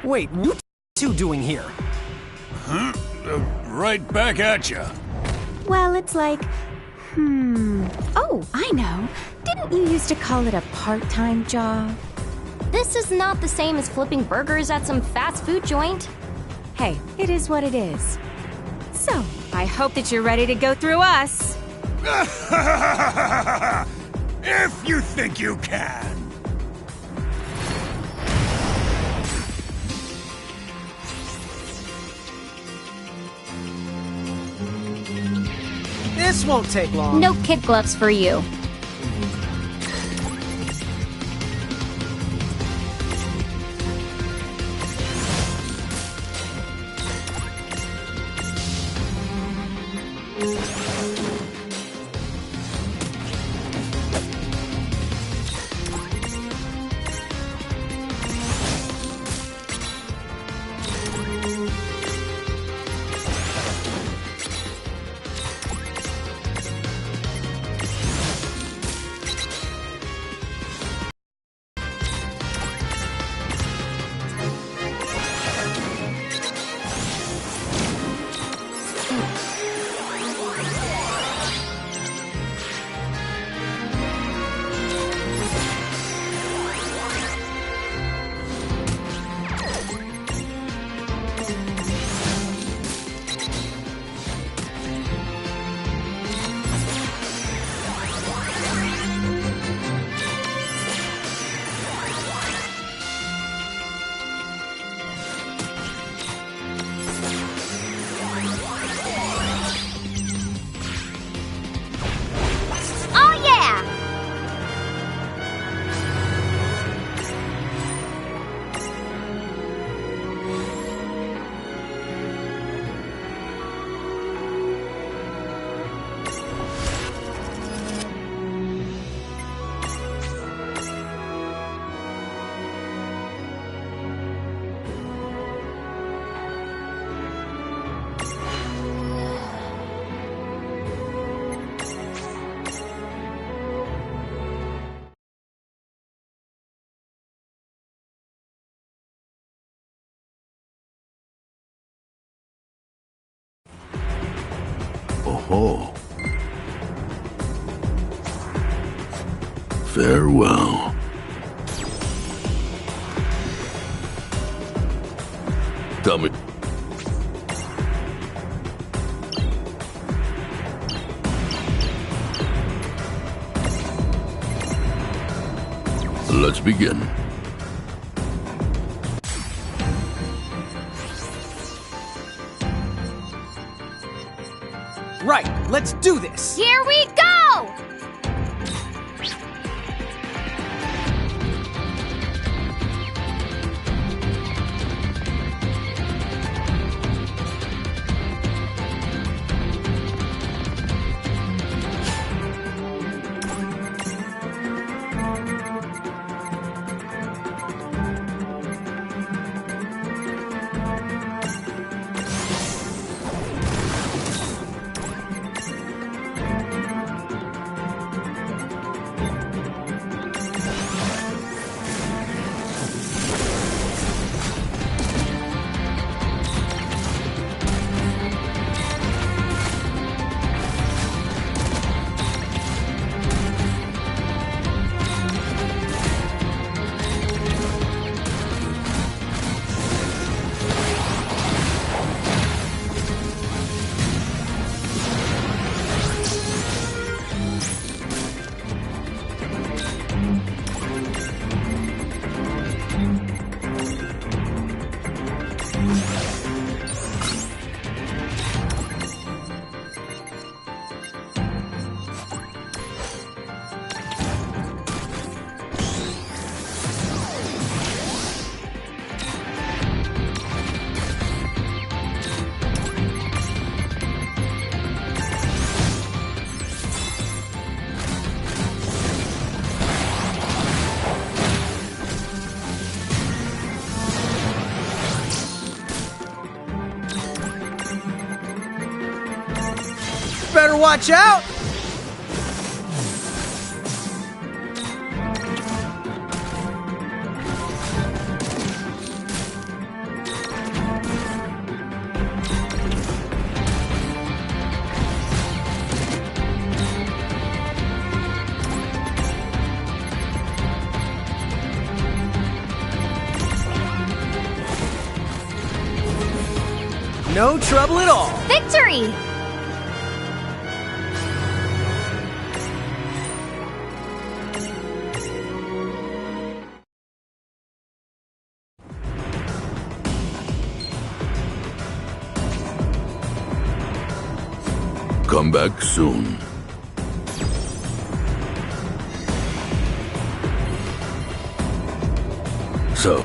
Wait, what you two doing here? Huh? Right back at ya. Well, it's like... Oh, I know. Didn't you used to call it a part-time job? This is not the same as flipping burgers at some fast food joint. Hey, it is what it is. So, I hope that you're ready to go through us. If you think you can. This won't take long. No kid gloves for you. Oh. Farewell. Tell me. Let's begin. Right, let's do this! Here we go! Better watch out! No trouble at all. Victory! Come back soon. So,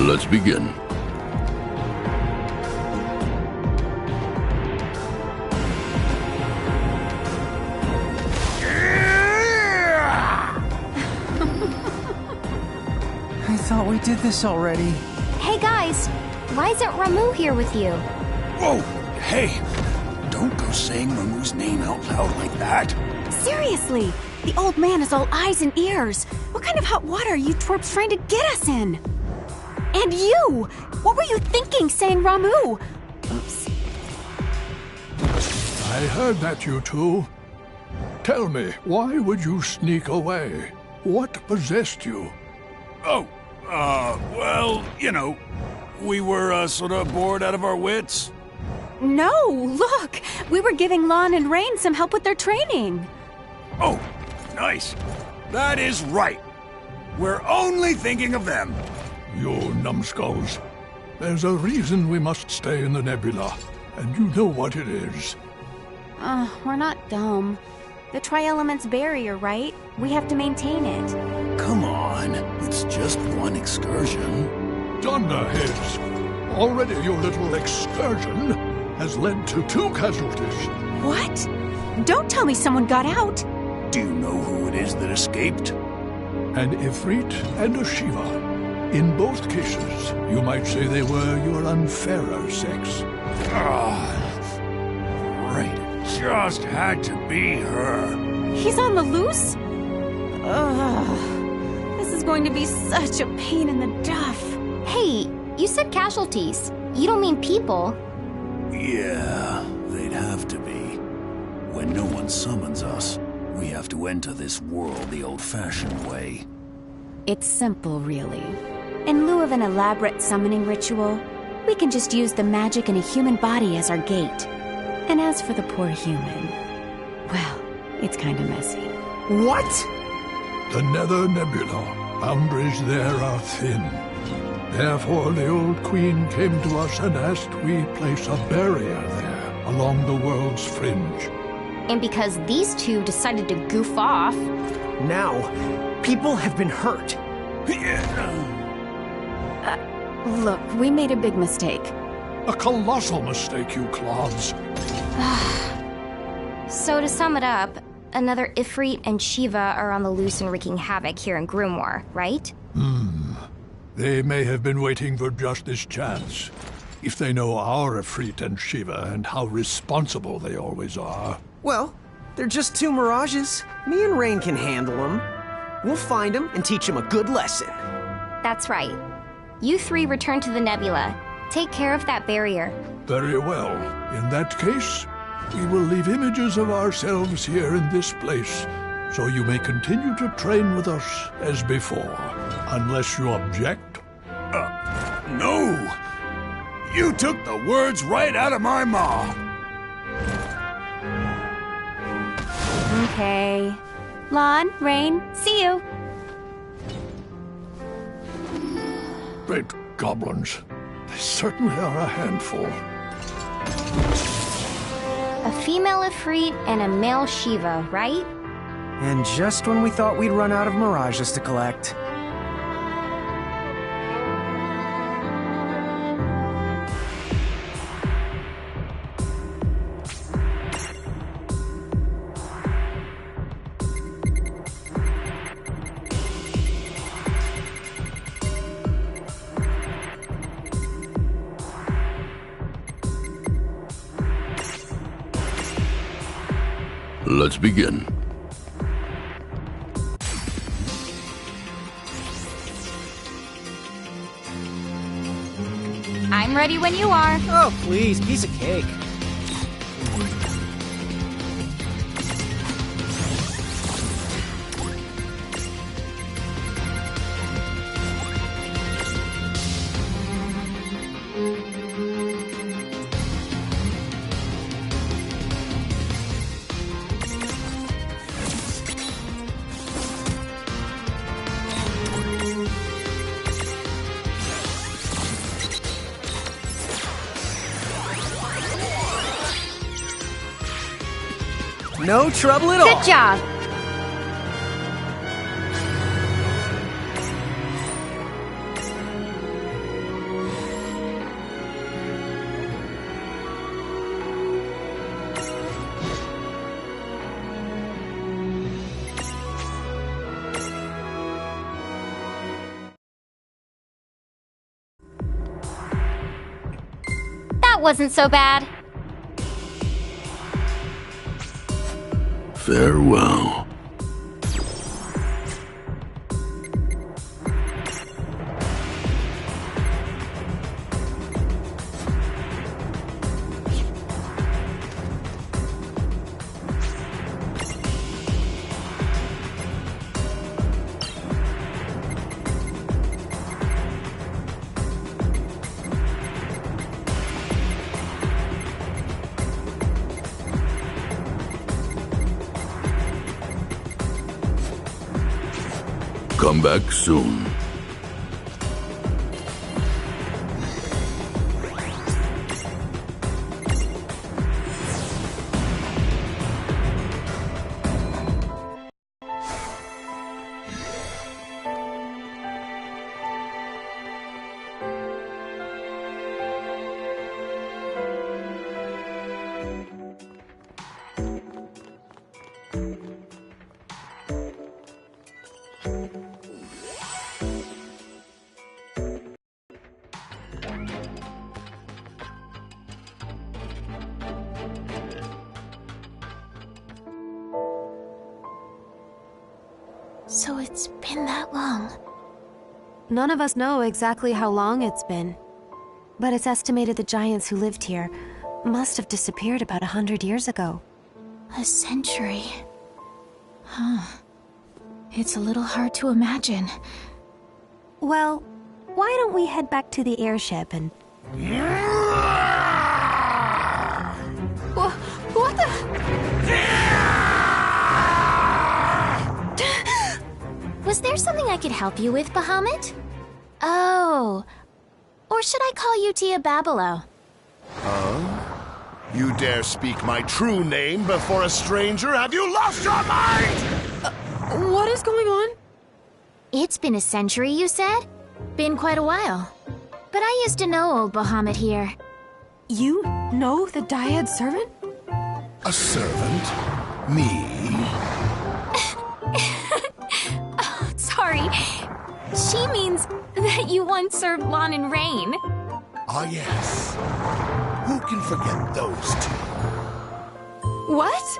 let's begin. I thought we did this already. Hey guys, why isn't Ramu here with you? Whoa! Hey! Don't go saying Ramu's name out loud like that. Seriously, the old man is all eyes and ears. What kind of hot water are you twerps trying to get us in? And you! What were you thinking saying Ramu? Oops. I heard that, you two. Tell me, why would you sneak away? What possessed you? Oh, well, you know, we were, sort of bored out of our wits. No, look! We were giving Lon and Rain some help with their training. Oh, nice. That is right. We're only thinking of them. You numbskulls. There's a reason we must stay in the nebula, and you know what it is. We're not dumb. The Tri-Element's barrier, right? We have to maintain it. Come on, it's just one excursion. Dunderheads! Already your little excursion has led to 2 casualties. What? Don't tell me someone got out! Do you know who it is that escaped? An Ifrit and a Shiva. In both cases, you might say they were your unfairer sex. Right, it just had to be her. He's on the loose? Ugh. This is going to be such a pain in the duff. Hey, you said casualties. You don't mean people. Yeah, they'd have to be. When no one summons us, we have to enter this world the old-fashioned way. It's simple, really. In lieu of an elaborate summoning ritual, we can just use the magic in a human body as our gate. And as for the poor human, well, it's kind of messy. What? The Nether Nebula. Boundaries there are thin. Therefore, the old queen came to us and asked we place a barrier there, along the world's fringe. And because these two decided to goof off... Now, people have been hurt. Look, we made a big mistake. A colossal mistake, you clods. So to sum it up, another Ifrit and Shiva are on the loose and wreaking havoc here in Grimoire, right? They may have been waiting for just this chance. If they know our Ifrit and Shiva and how responsible they always are. Well, they're just 2 mirages. Me and Rain can handle them. We'll find them and teach them a good lesson. That's right. You 3 return to the nebula. Take care of that barrier. Very well. In that case, we will leave images of ourselves here in this place, so you may continue to train with us as before, unless you object. No! You took the words right out of my mouth. Okay. Lon, Rain, see you. Great goblins. They certainly are a handful. A female Ifrit and a male Shiva, right? And just when we thought we'd run out of mirages to collect. Let's begin. I'm ready when you are. Oh, please, piece of cake. No trouble at all. Good job. That wasn't so bad. Farewell. Come back soon. So it's been that long. None of us know exactly how long it's been, but it's estimated the giants who lived here must have disappeared about 100 years ago. A century. Huh. It's a little hard to imagine. Well, why don't we head back to the airship and... What the... Was there something I could help you with, Bahamut? Oh. Or should I call you Tia Babilo? You dare speak my true name before a stranger? Have you lost your mind? What is going on? It's been a century, you said? Been quite a while. But I used to know old Bahamut here. You know the Dyad servant? A servant? Me? Sorry. She means that you once served Lon and Rain. Ah, yes. Who can forget those two? What?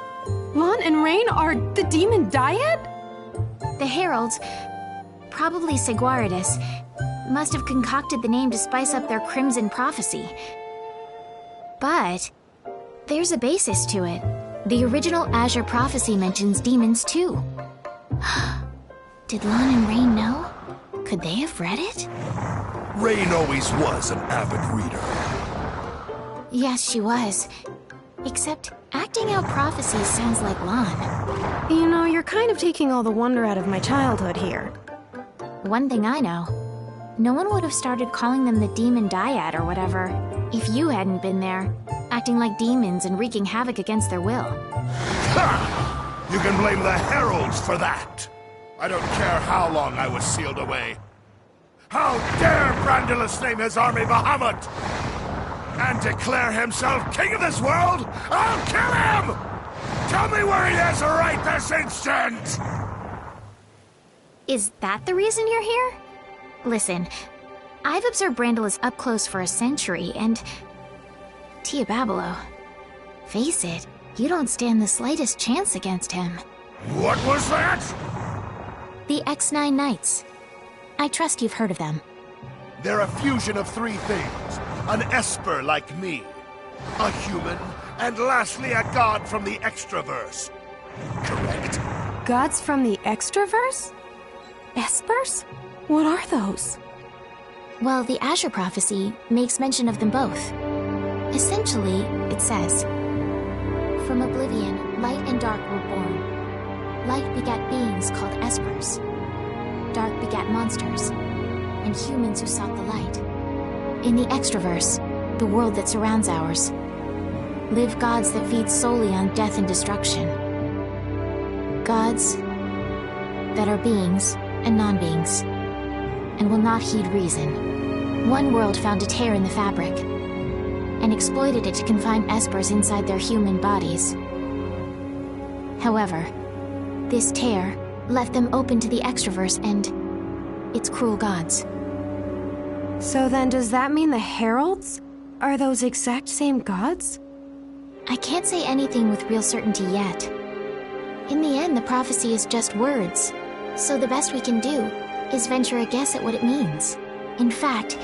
Lon and Rain are the demon Dyad? The heralds, probably Seguaridus, must have concocted the name to spice up their crimson prophecy. But there's a basis to it. The original Azure prophecy mentions demons too. Did Lon and Rain know? Could they have read it? Rain always was an avid reader. Yes, she was. Except acting out prophecies sounds like Lon. You know, you're kind of taking all the wonder out of my childhood here. One thing I know, no one would have started calling them the Demon Dyad or whatever if you hadn't been there, acting like demons and wreaking havoc against their will. Ha! You can blame the heralds for that. I don't care how long I was sealed away. How dare Brandilus name his army Bahamut and declare himself king of this world? I'll kill him! Tell me where he is right this instant! Is that the reason you're here? Listen, I've observed Brandilus up close for a century, and... Tia Babilo. Face it, You don't stand the slightest chance against him. What was that? The X9 Knights. I trust you've heard of them. They're a fusion of three things. An Esper like me, a human, and lastly a god from the Extraverse. Correct? Gods from the Extraverse? Espers? What are those? Well, the Azure Prophecy makes mention of them both. Essentially, it says, "From oblivion, light and dark were born. Light begat beings called Espers. Dark begat monsters, and humans who sought the light. In the Extraverse, the world that surrounds ours, live gods that feed solely on death and destruction. Gods that are beings and non-beings, and will not heed reason. One world found a tear in the fabric, and exploited it to confine Espers inside their human bodies. However, this tear left them open to the Extraverse and its cruel gods." So then does that mean the Heralds are those exact same gods? I can't say anything with real certainty yet. In the end, the prophecy is just words, so the best we can do is venture a guess at what it means. In fact,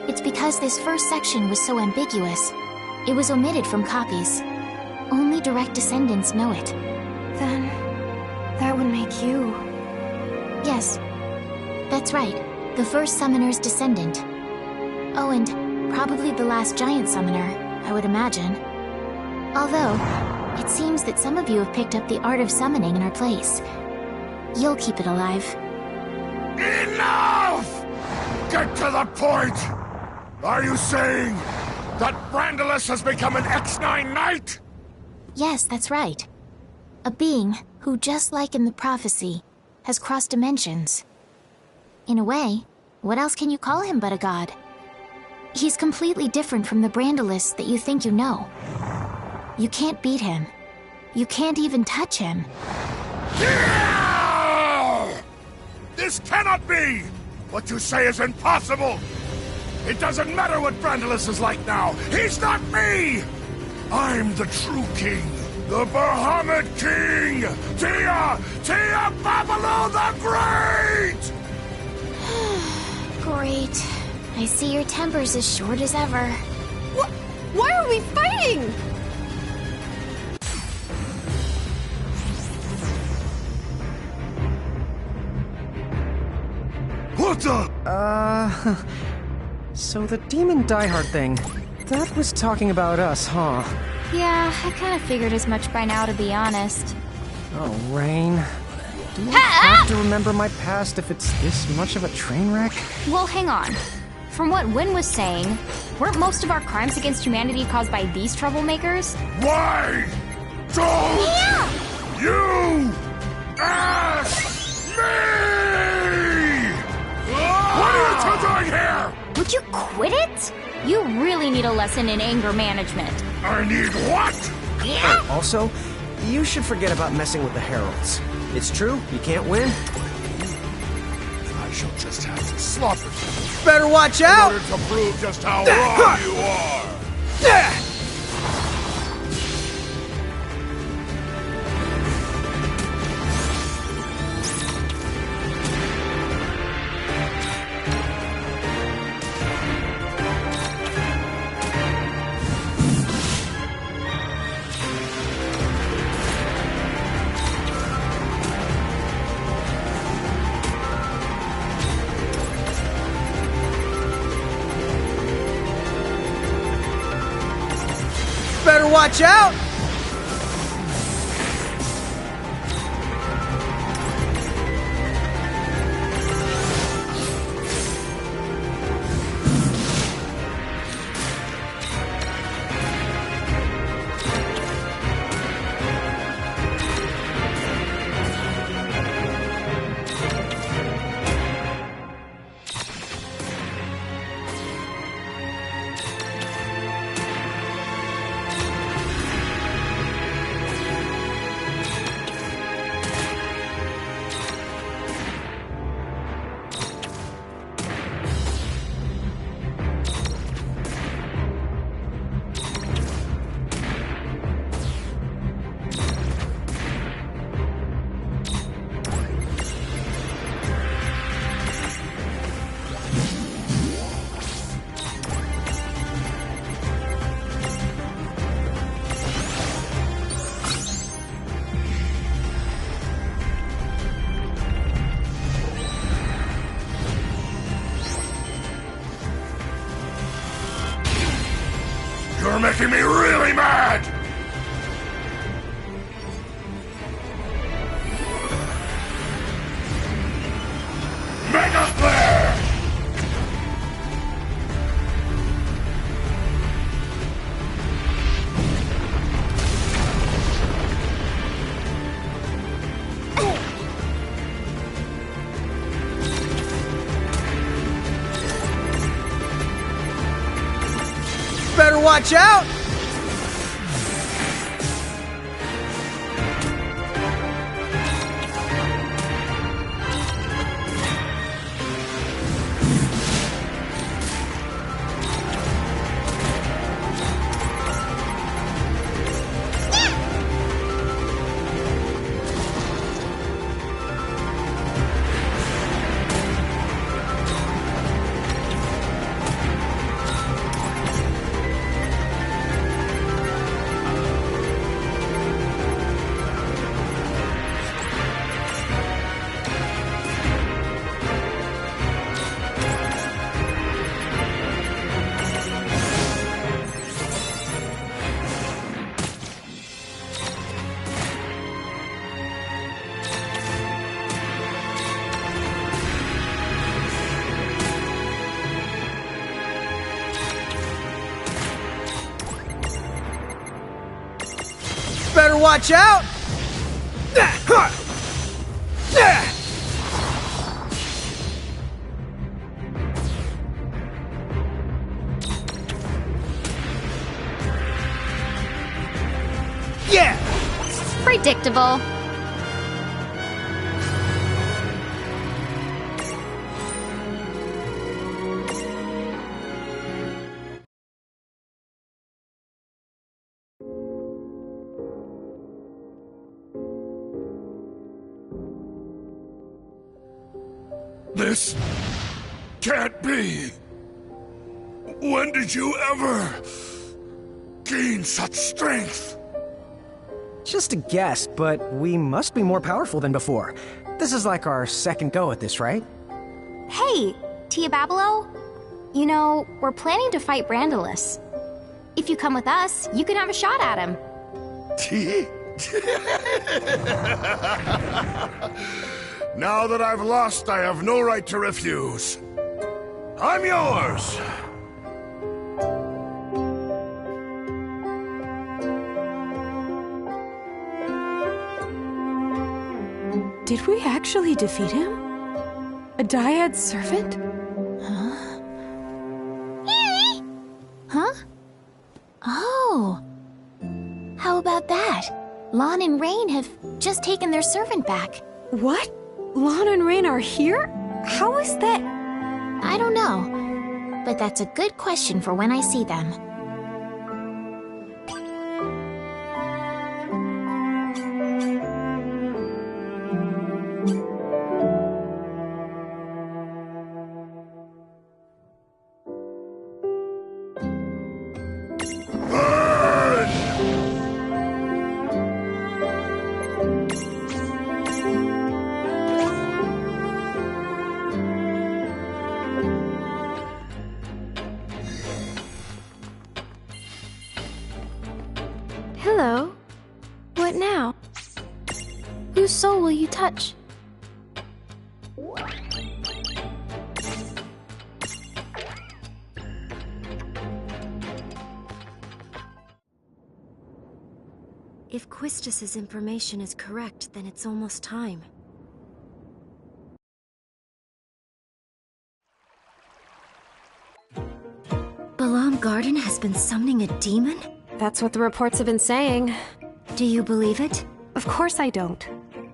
it's because this first section was so ambiguous, it was omitted from copies. Only direct descendants know it. Then that would make you... Yes, that's right. The first summoner's descendant. Oh, and probably the last giant summoner, I would imagine. Although, it seems that some of you have picked up the art of summoning in our place. You'll keep it alive. Enough! Get to the point! Are you saying that Brandalus has become an X9 Knight? Yes, that's right. A being who, just like in the prophecy, has crossed dimensions. In a way, what else can you call him but a god? He's completely different from the Brandalus that you think you know. You can't beat him. You can't even touch him. This cannot be! What you say is impossible! It doesn't matter what Brandalus is like now! He's not me! I'm the true king! The Bahamut King! Tia Babalu the Great! Great. I see your temper's as short as ever. Why are we fighting? What the? So the demon diehard thing, that was talking about us, huh? Yeah, I kind of figured as much by now, to be honest. Oh, Rain. Do I have to remember my past if it's this much of a train wreck? Well, hang on. From what Wynn was saying, weren't most of our crimes against humanity caused by these troublemakers? Why don't you ask me? What are you two doing here? Would you quit it? You really need a lesson in anger management. I need what? Oh, also, you should forget about messing with the Heralds. It's true, you can't win. I shall just have to slaughter you Better watch in out! order to prove just how wrong you are. Better watch out! making me really mad! Mega Flare! Better watch out! Better watch out! Yeah! Predictable. This can't be. When did you ever gain such strength? Just a guess, but we must be more powerful than before. This is like our second go at this, right? Hey, Tia Babelo. You know, we're planning to fight Brandalus. If you come with us, you can have a shot at him. Now that I've lost, I have no right to refuse. I'm yours! Did we actually defeat him? A dyad servant? Huh? Huh? Oh. How about that? Lon and Rain have just taken their servant back. What? Lon and Rain are here? How is that? I don't know, but that's a good question for when I see them. Hello. What now? Whose soul will you touch? If Quistis's information is correct, then it's almost time. Balam Garden has been summoning a demon? That's what the reports have been saying. Do you believe it? Of course I don't.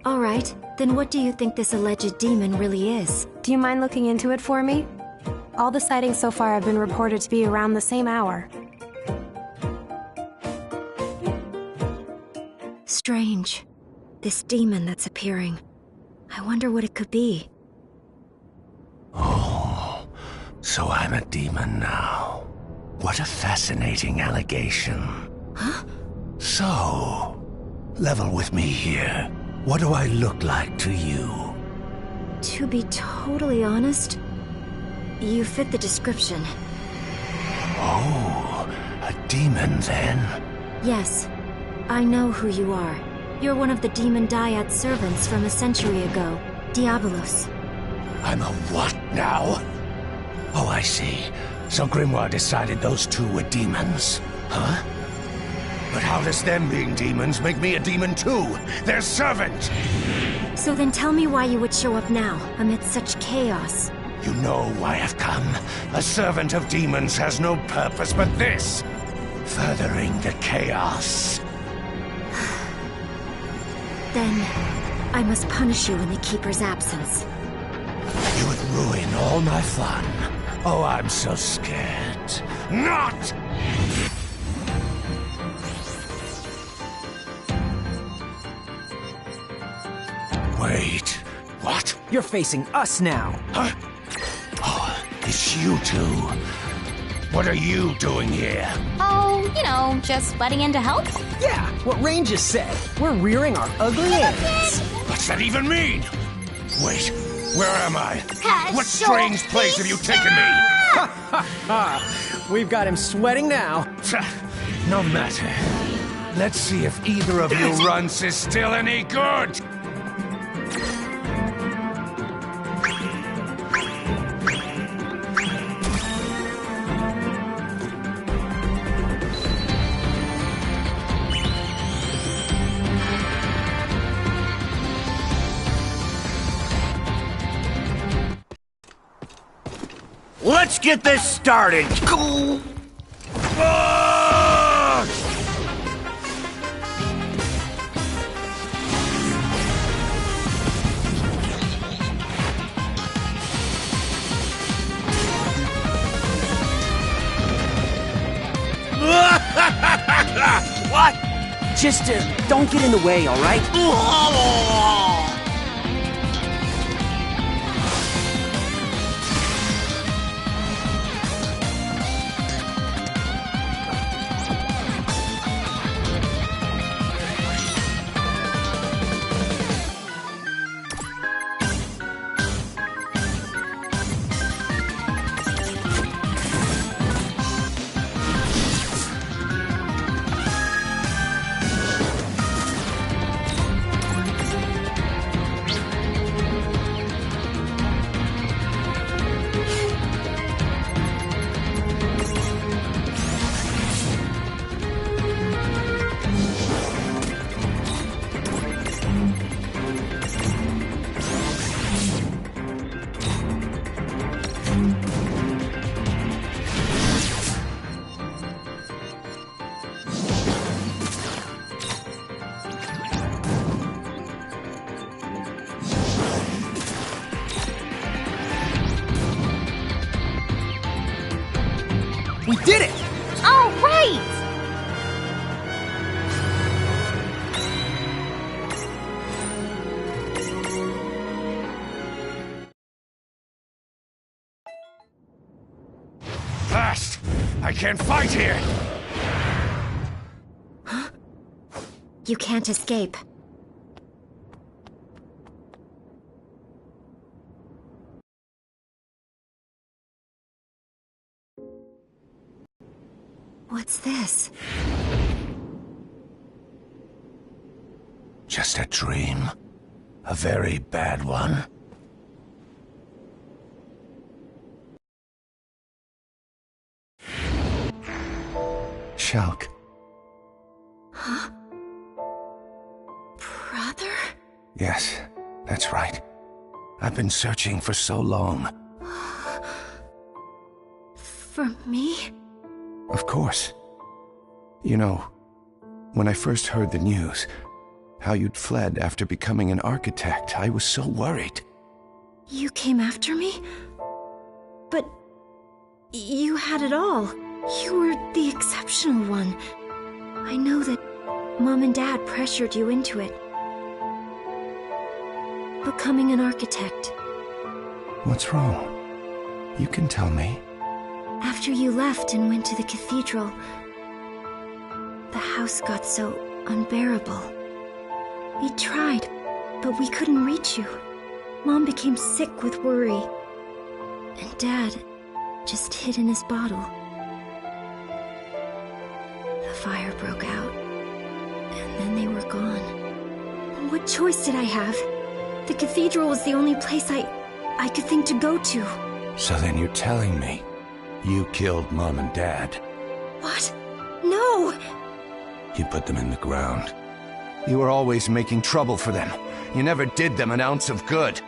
Alright, then what do you think this alleged demon really is? Do you mind looking into it for me? All the sightings so far have been reported to be around the same hour. Strange. This demon that's appearing. I wonder what it could be. Oh, so I'm a demon now. What a fascinating allegation. Huh? So, level with me here. What do I look like to you? To be totally honest, you fit the description. Oh, a demon, then? Yes. I know who you are. You're one of the demon dyad's servants from a century ago. Diabolos. I'm a what now? Oh, I see. So Grimoire decided those two were demons, huh? But how does them being demons make me a demon too? Their servant! So then tell me why you would show up now, amidst such chaos. You know why I've come. A servant of demons has no purpose but this. Furthering the chaos. Then, I must punish you in the Keeper's absence. You would ruin all my fun. Oh, I'm so scared. Not! Wait, what? You're facing us now. Huh? Oh, it's you two. What are you doing here? Oh, you know, just butting in to help? Yeah, what Rain just said. We're rearing our ugly ends. What's that even mean? Wait, where am I? What strange place have you taken me? We've got him sweating now. No matter. Let's see if either of you runs is still any good. Let's get this started. Cool. What? Just don't get in the way, all right? We did it! All right! Fast! I can't fight here! Huh? You can't escape. What's this? Just a dream. A very bad one. Shulk. Huh? Brother? Yes, that's right. I've been searching for so long. For me? Of course. You know, when I first heard the news, how you'd fled after becoming an architect, I was so worried. You came after me? But you had it all. You were the exceptional one. I know that Mom and Dad pressured you into it. Becoming an architect. What's wrong? You can tell me. After you left and went to the cathedral, the house got so unbearable. We tried, but we couldn't reach you. Mom became sick with worry. And Dad just hid in his bottle. fire broke out. And then they were gone. What choice did I have? The cathedral was the only place I could think to go to. So then you're telling me you killed Mom and Dad? What? No! You put them in the ground. You were always making trouble for them. You never did them an ounce of good.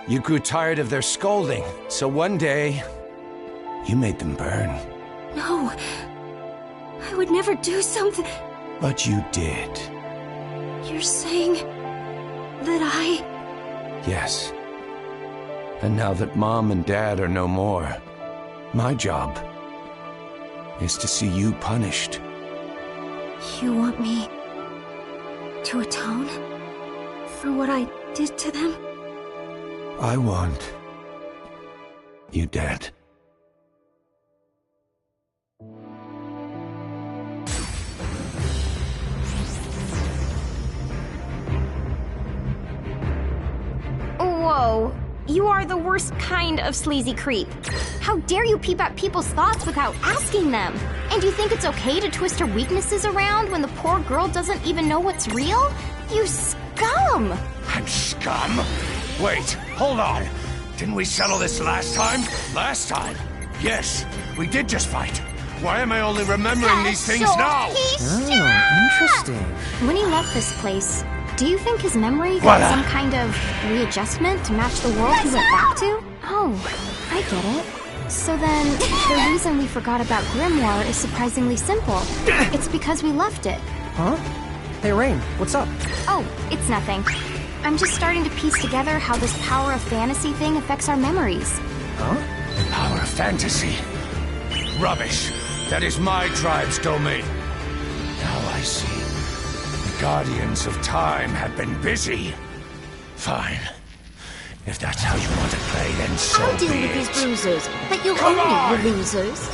You grew tired of their scolding, so one day, you made them burn. No. I would never do something... But you did. You're saying that I... Yes. And now that Mom and Dad are no more, my job is to see you punished. You want me to atone for what I did to them? I want you dead. Whoa. You are the worst kind of sleazy creep. How dare you peep at people's thoughts without asking them? And you think it's okay to twist her weaknesses around when the poor girl doesn't even know what's real? You scum! I'm scum? Wait, hold on. Didn't we settle this last time? Last time? Yes, we did just fight. Why am I only remembering these things now? Oh, interesting. When he left this place, do you think his memory What? got some kind of readjustment to match the world he went back to? Oh, I get it. So then, the reason we forgot about Grimoire is surprisingly simple. It's because we left it. Huh? Hey, Rain, what's up? Oh, it's nothing. I'm just starting to piece together how this power of fantasy thing affects our memories. Huh? The power of fantasy? Rubbish. That is my tribe's domain. Now I see. The Guardians of Time have been busy. Fine. If that's how you want to play, then so I'll deal be with it. these bruisers, but you Come on! only were losers.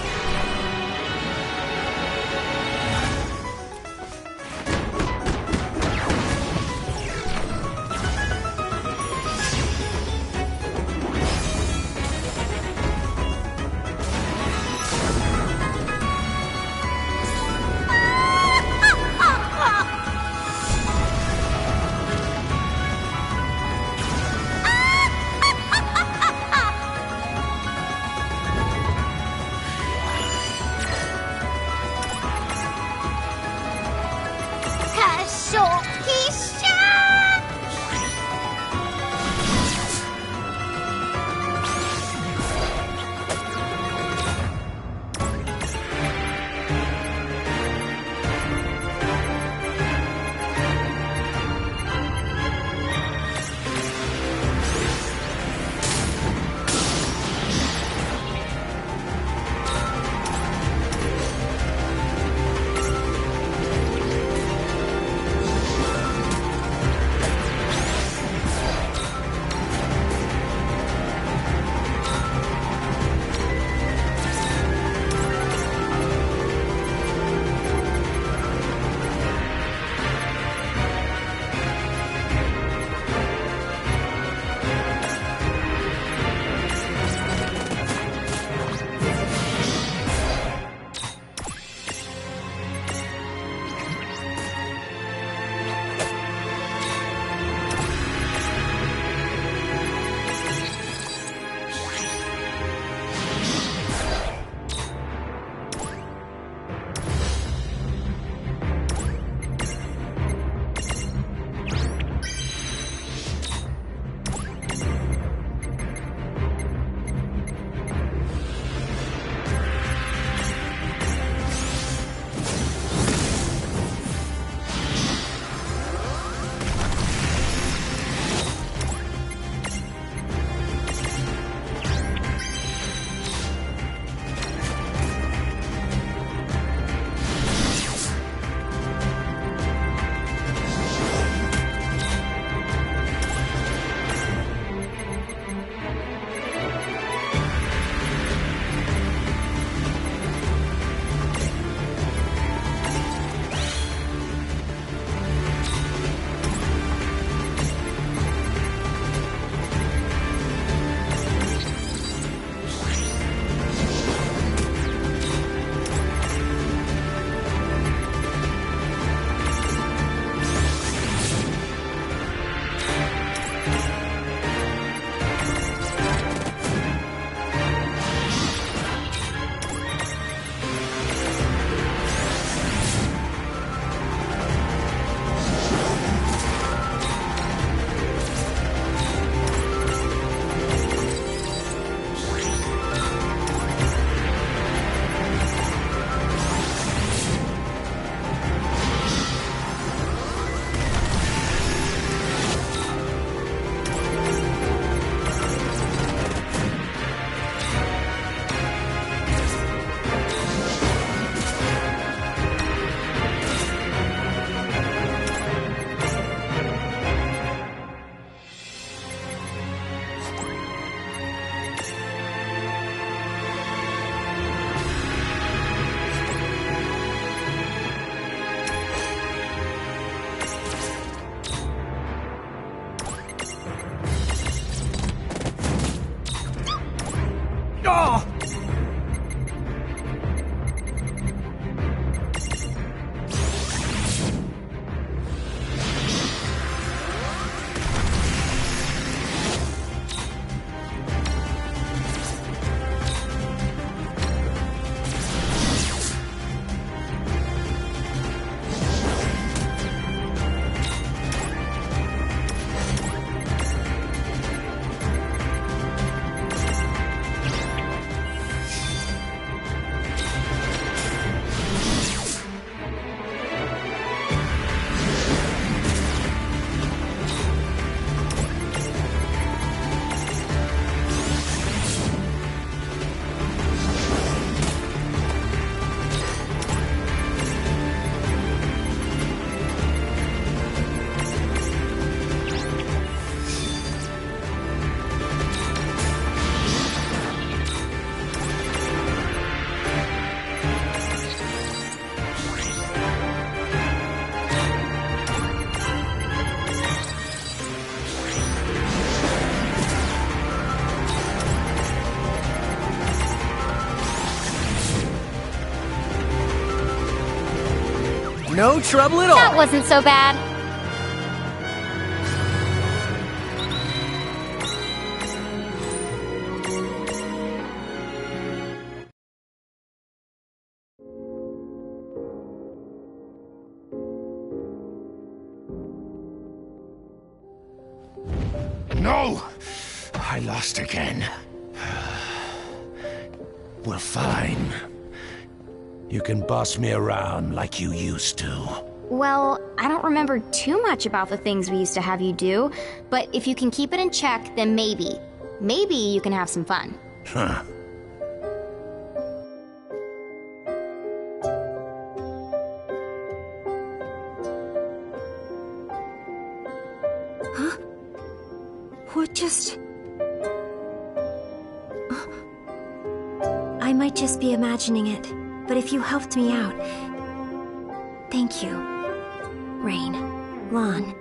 Oh! No trouble at all. That wasn't so bad. No! I lost again. Well, fine. You can boss me around like you used to. Well, I don't remember too much about the things we used to have you do, but if you can keep it in check, then maybe. Maybe you can have some fun. Huh. Huh? What just... I might just be imagining it, but if you helped me out... Thank you. Rain. Lon.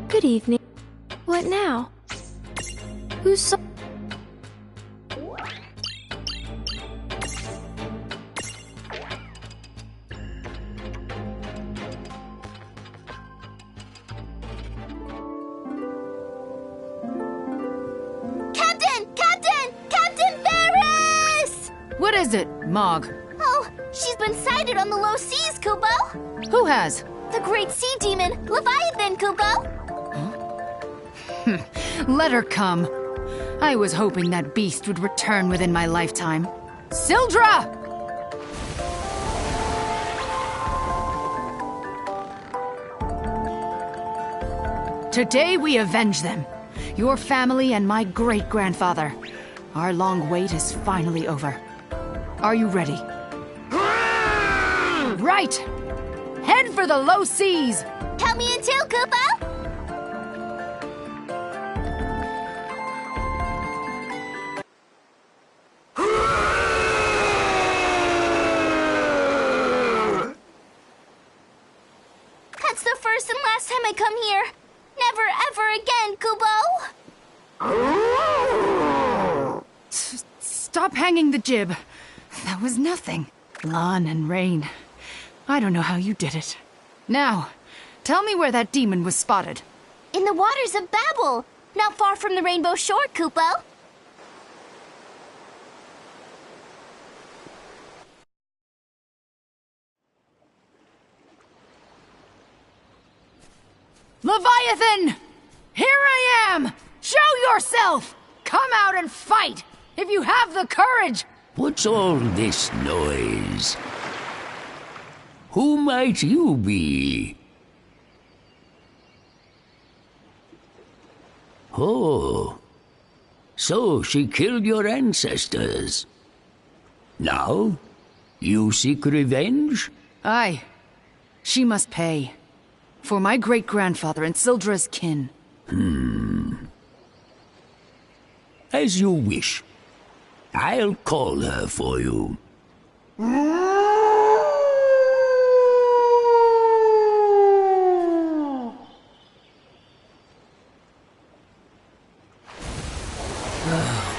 Good evening. What now? Who's so... Captain Ferris! What is it, Mog? Oh, she's been sighted on the low seas, Kupo. Who has? The great sea demon, Leviathan, Kupo. Let her come. I was hoping that beast would return within my lifetime. Sildra! Today we avenge them. Your family and my great-grandfather. Our long wait is finally over. Are you ready? Right! Head for the low seas! Count me in too, Kupo! That's the first and last time I come here. Never ever again, Kupo! Stop hanging the jib. That was nothing. Lon and Rain. I don't know how you did it. Now, tell me where that demon was spotted. In the waters of Babel, not far from the Rainbow Shore, Kupo. Leviathan! Here I am! Show yourself! Come out and fight! If you have the courage! What's all this noise? Who might you be? Oh. So she killed your ancestors. Now, you seek revenge? Aye. She must pay. For my great-grandfather and Sildra's kin. As you wish. I'll call her for you.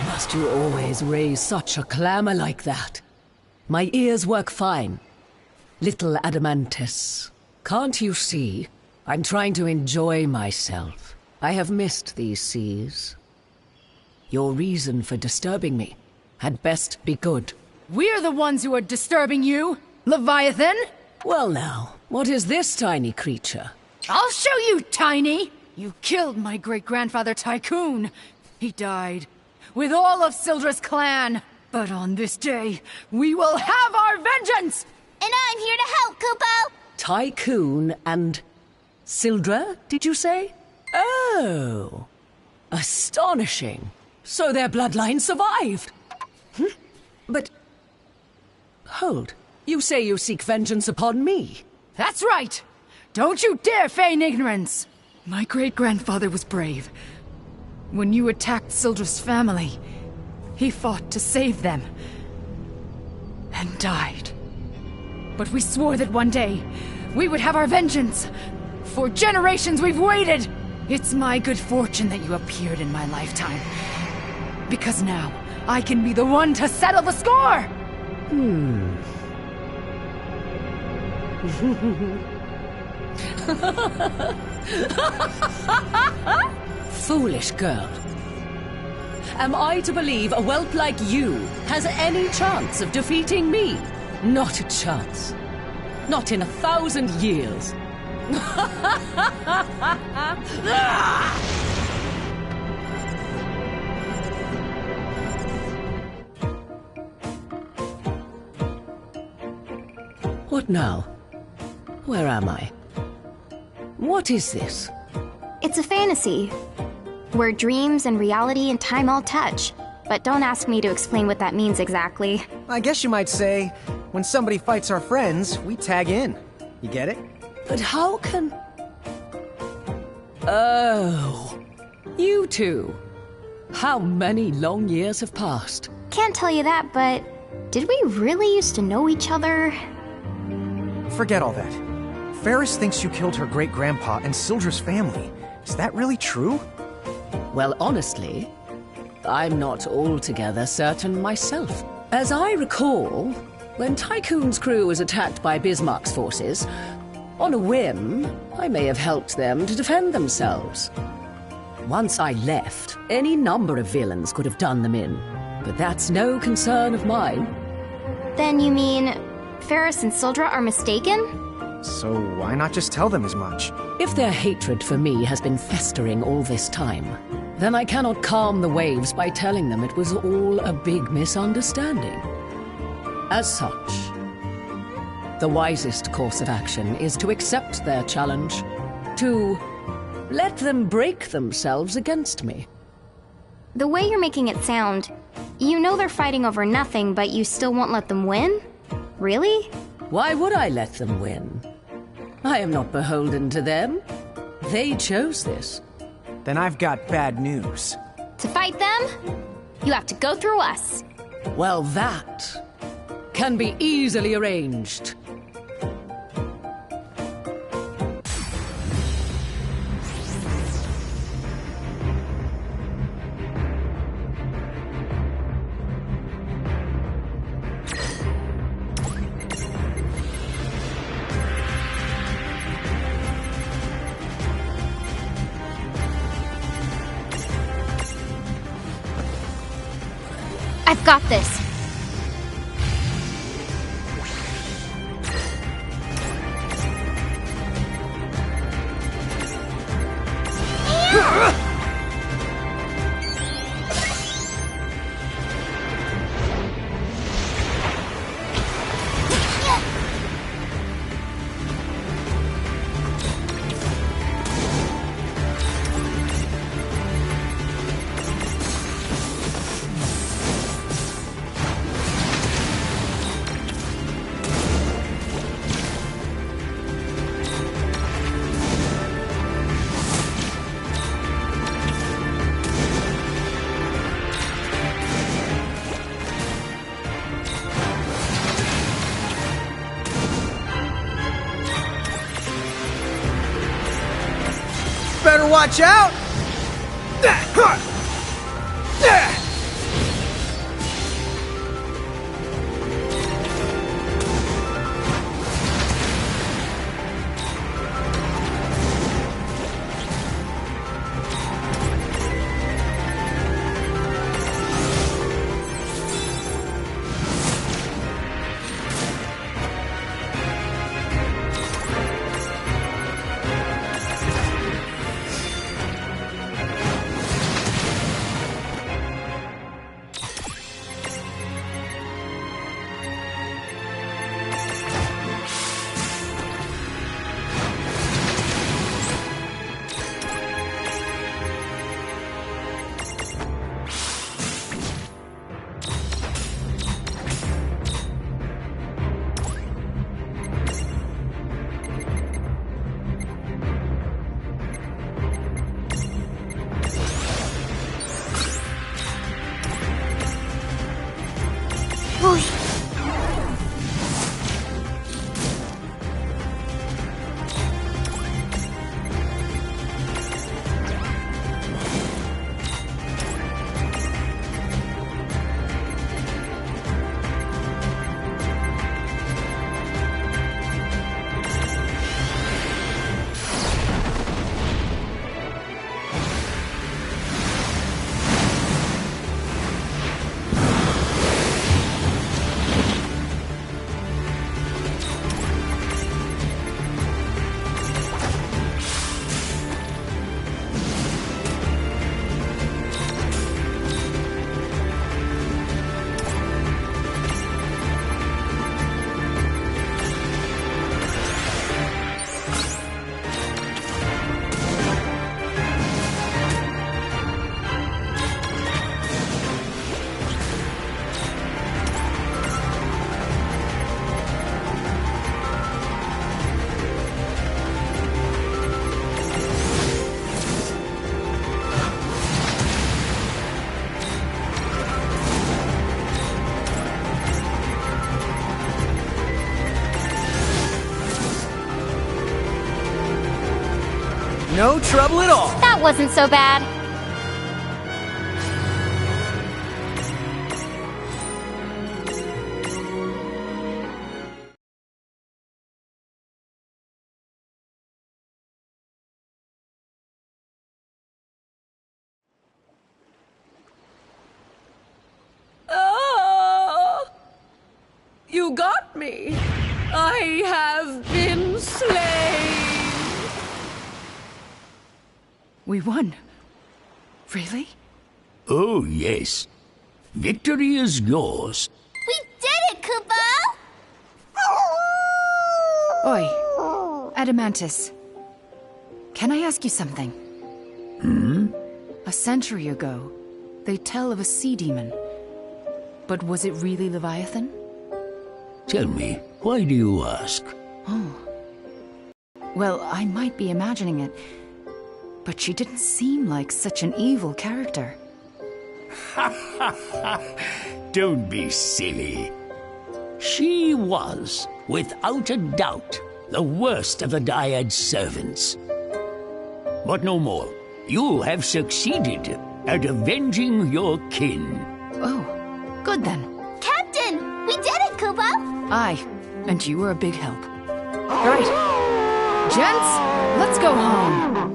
Must you always raise such a clamor like that? My ears work fine. Little Adamantus, can't you see? I'm trying to enjoy myself. I have missed these seas. Your reason for disturbing me had best be good. We're the ones who are disturbing you, Leviathan! Well now, what is this tiny creature? I'll show you, Tiny! You killed my great-grandfather Tycoon. He died, with all of Sildra's clan. But on this day, we will have our vengeance! And I'm here to help, Kupo! Tycoon and Sildra, did you say? Oh, astonishing. So their bloodline survived. But, hold, you say you seek vengeance upon me? That's right! Don't you dare feign ignorance! My great-grandfather was brave. When you attacked Sildra's family, he fought to save them. And died. But we swore that one day, we would have our vengeance. For generations we've waited! It's my good fortune that you appeared in my lifetime. Because now, I can be the one to settle the score! Foolish girl. Am I to believe a whelp like you has any chance of defeating me? Not a chance. Not in 1,000 years. What now? Where am I? What is this? It's a fantasy, where dreams and reality and time all touch. But don't ask me to explain what that means exactly. I guess you might say, when somebody fights our friends, we tag in. You get it? But how can... Oh, you two. How many long years have passed? Can't tell you that, but did we really used to know each other? Forget all that. Ferris thinks you killed her great-grandpa and Sildra's family. Is that really true? Well, honestly, I'm not altogether certain myself. As I recall, when Tycoon's crew was attacked by Bismarck's forces, on a whim, I may have helped them to defend themselves. Once I left, any number of villains could have done them in, but that's no concern of mine. Then you mean Ferris and Sildra are mistaken? So why not just tell them as much? If their hatred for me has been festering all this time, then I cannot calm the waves by telling them it was all a big misunderstanding. As such, the wisest course of action is to accept their challenge, to let them break themselves against me. The way you're making it sound, you know they're fighting over nothing, but you still won't let them win? Really? Why would I let them win? I am not beholden to them. They chose this. Then I've got bad news. To fight them, you have to go through us. Well, that can be easily arranged. I've got this. better watch out! No trouble at all. That wasn't so bad. You got me. I have been slain. We won. Really? Oh, yes. Victory is yours. We did it, Koopa! Oi, Adamantis. Can I ask you something? A century ago, they tell of a sea demon. But was it really Leviathan? Tell me, why do you ask? Oh. Well, I might be imagining it, but she didn't seem like such an evil character. Don't be silly. She was, without a doubt, the worst of the Dyad's servants. But no more. You have succeeded at avenging your kin. Oh, good then. Captain! We did it, Koopa! Aye, and you were a big help. Right. Gents, let's go home.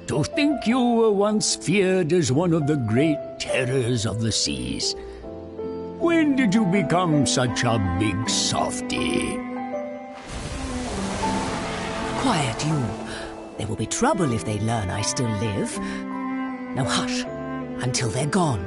To think you were once feared as one of the great terrors of the seas. When did you become such a big softy? Quiet, you. There will be trouble if they learn I still live. Now hush, until they're gone.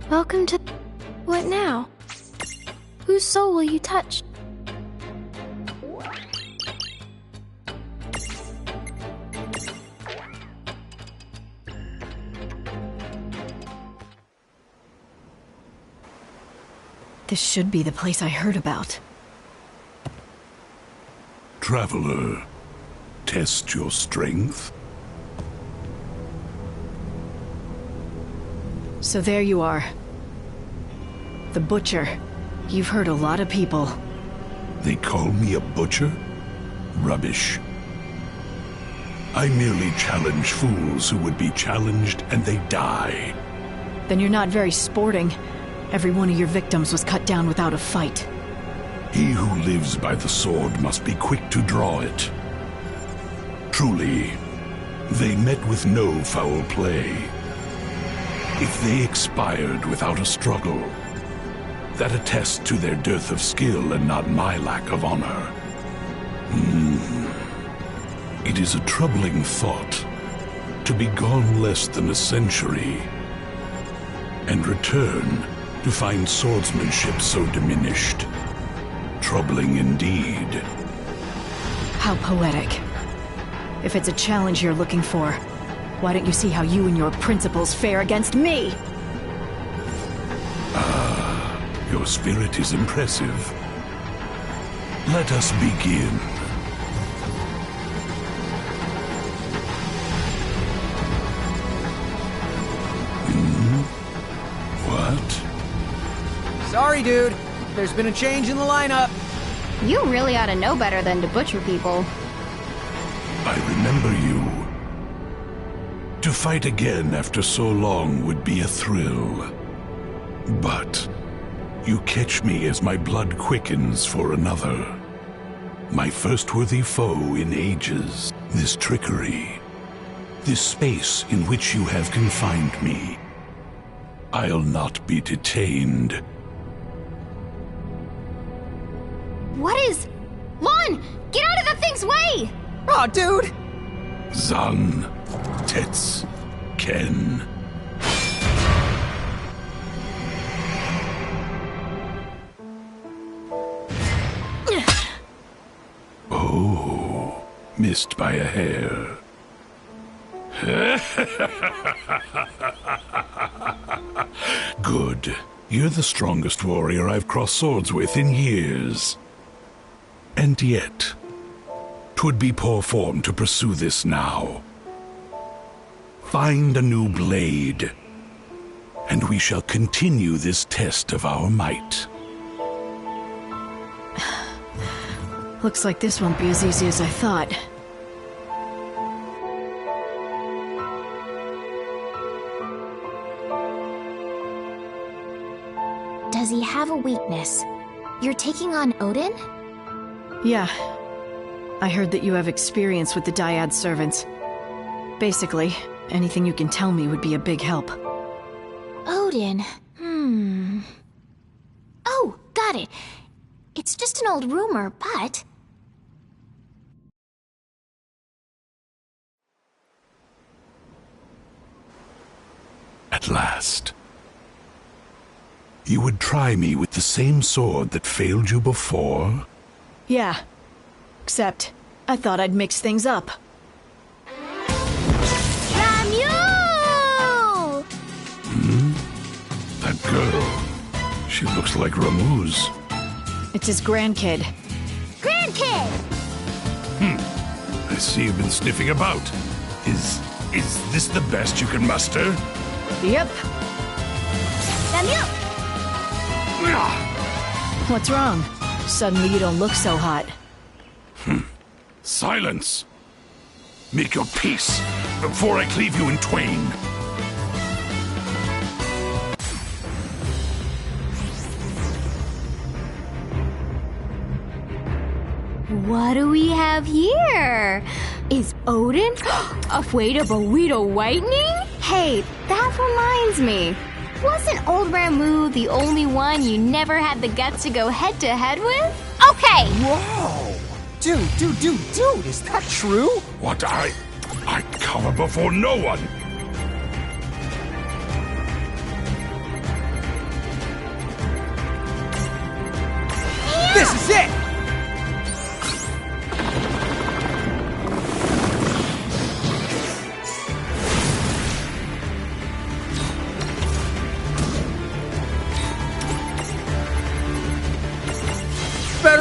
Welcome to... What now? Whose soul will you touch? This should be the place I heard about. Traveler, test your strength. So there you are. The Butcher. You've hurt a lot of people. They call me a butcher? Rubbish. I merely challenge fools who would be challenged and they die. Then you're not very sporting. Every one of your victims was cut down without a fight. He who lives by the sword must be quick to draw it. Truly, they met with no foul play. If they expired without a struggle, that attests to their dearth of skill and not my lack of honor. It is a troubling thought to be gone less than a century and return to find swordsmanship so diminished. Troubling indeed. How poetic. If it's a challenge you're looking for, why don't you see how you and your principles fare against me? Your spirit is impressive. Let us begin. What? Sorry, dude. There's been a change in the lineup. You really ought to know better than to butcher people. I remember you. To fight again after so long would be a thrill. But you catch me as my blood quickens for another. My first worthy foe in ages. This trickery. This space in which you have confined me. I'll not be detained. What is... Lon! Get out of the thing's way! Aw, dude! Zan, Tets, Ken. Oh, missed by a hair. Good. You're the strongest warrior I've crossed swords with in years. And yet, 'twould be poor form to pursue this now. Find a new blade, and we shall continue this test of our might. Looks like this won't be as easy as I thought. Does he have a weakness? You're taking on Odin? Yeah. I heard that you have experience with the Dyad servants. Basically, anything you can tell me would be a big help. Odin. Oh, got it. It's just an old rumor, but... At last. You would try me with the same sword that failed you before? Yeah. Except, I thought I'd mix things up. That girl. She looks like Ramuz. It's his grandkid. Grandkid! I see you've been sniffing about. Is this the best you can muster? Yep. Samuel! What's wrong? Suddenly you don't look so hot. Silence! Make your peace before I cleave you in twain. What do we have here? Is Odin afraid of Burrito Whitening? Hey, that reminds me. Wasn't old Ramu the only one you never had the guts to go head-to-head with? Okay! Whoa! Dude, is that true? What I cower before no one.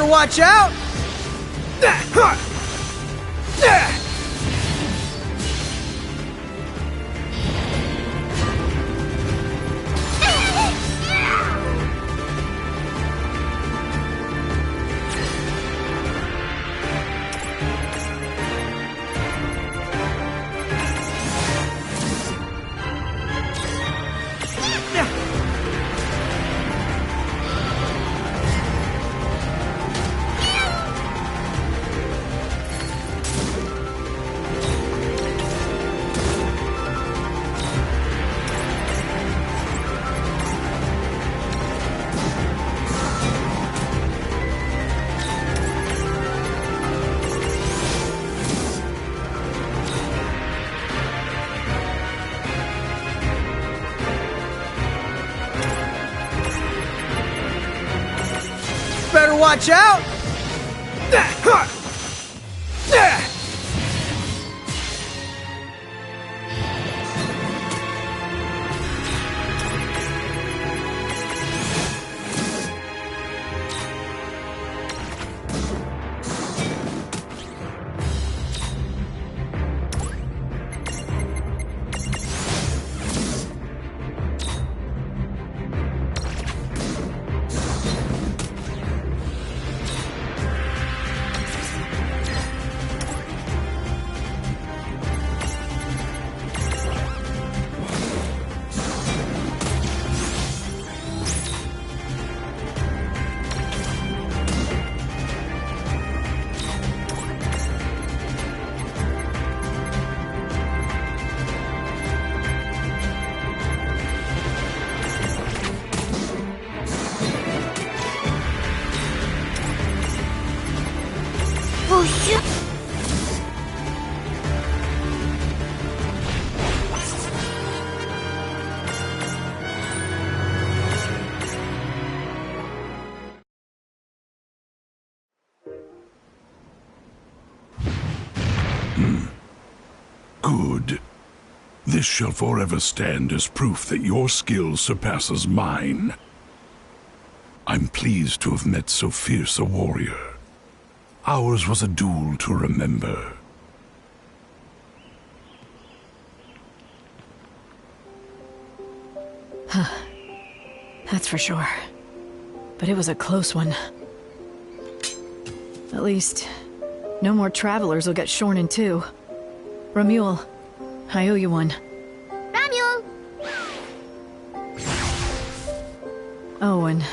watch out! Better watch out! Oh, shit! Good. This shall forever stand as proof that your skill surpasses mine. I'm pleased to have met so fierce a warrior. Ours was a duel to remember. That's for sure. But it was a close one. At least, no more travelers will get shorn in two. Ramule, I owe you one. Ramule! Oh, and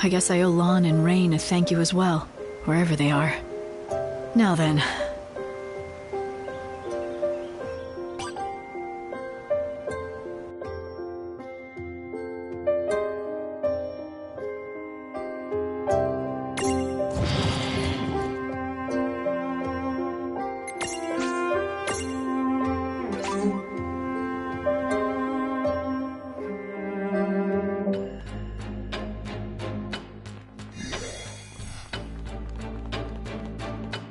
I guess I owe Lon and Rain a thank you as well, wherever they are. Now then.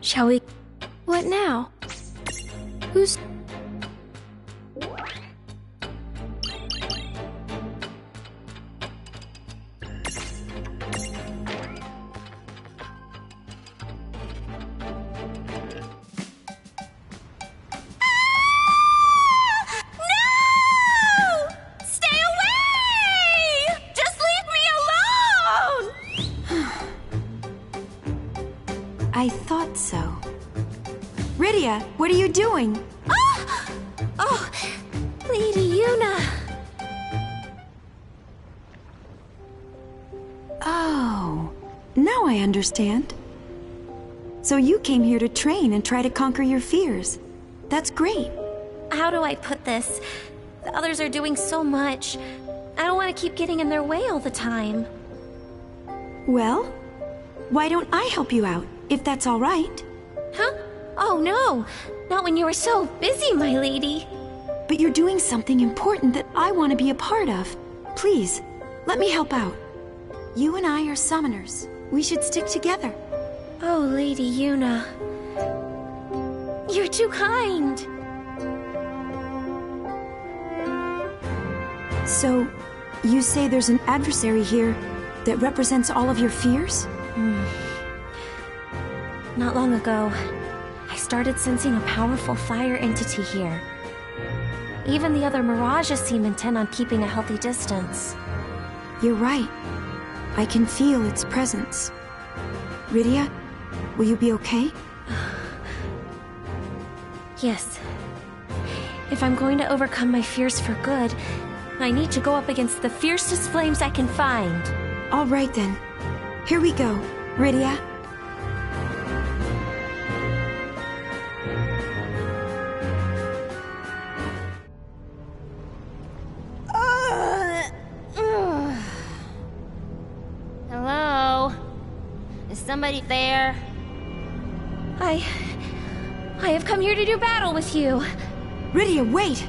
Shall we? What now? Who's... I thought so. Rydia, what are you doing? Ah! Oh, Lady Yuna. Oh, now I understand. So you came here to train and try to conquer your fears. That's great. How do I put this? The others are doing so much. I don't want to keep getting in their way all the time. Well, why don't I help you out, if that's all right? Huh? Oh no, not when you were so busy, my lady. But you're doing something important that I want to be a part of. Please, let me help out. You and I are summoners. We should stick together. Oh, Lady Yuna. You're too kind. So, you say there's an adversary here that represents all of your fears? Not long ago, I started sensing a powerful fire entity here. Even the other mirages seem intent on keeping a healthy distance. You're right. I can feel its presence. Rydia, will you be okay? Yes. If I'm going to overcome my fears for good, I need to go up against the fiercest flames I can find. All right then. Here we go, Rydia. Hello? Is somebody there? I have come here to do battle with you. Rydia, wait!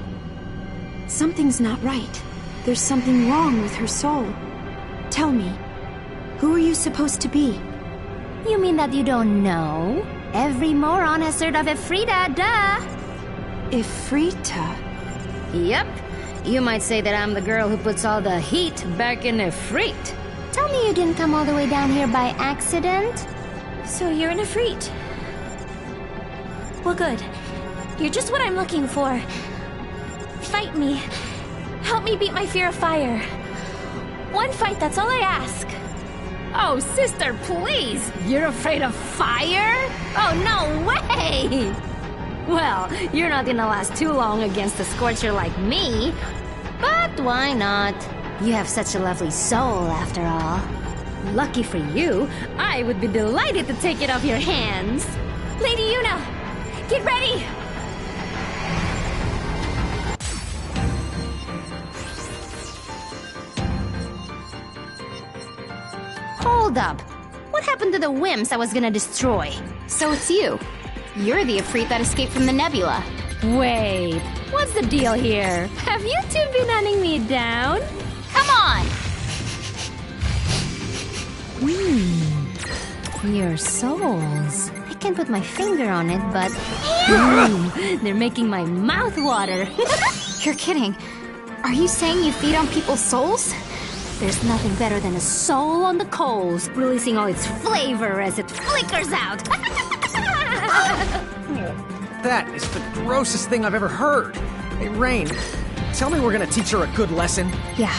Something's not right. There's something wrong with her soul. Tell me, who are you supposed to be? You mean that you don't know? Every moron has heard of Ifrita, duh! Ifrita? Yep. You might say that I'm the girl who puts all the heat back in Ifrit. Tell me you didn't come all the way down here by accident? So you're an Ifrit. Well, good. You're just what I'm looking for. Fight me. Help me beat my fear of fire. One fight, that's all I ask. Oh, sister, please! You're afraid of fire? Oh, no way! Well, you're not gonna last too long against a scorcher like me. But why not? You have such a lovely soul, after all. Lucky for you, I would be delighted to take it off your hands. Lady Yuna, get ready! Hold up. What happened to the wimps I was gonna destroy? So it's you. You're the Ifrit that escaped from the nebula. Wait, what's the deal here? Have you two been hunting me down? Come on! Your souls. I can't put my finger on it, but... they're making my mouth water. You're kidding. Are you saying you feed on people's souls? There's nothing better than a soul on the coals, releasing all its flavor as it flickers out. That is the grossest thing I've ever heard. Hey, Rain, tell me we're gonna teach her a good lesson. Yeah.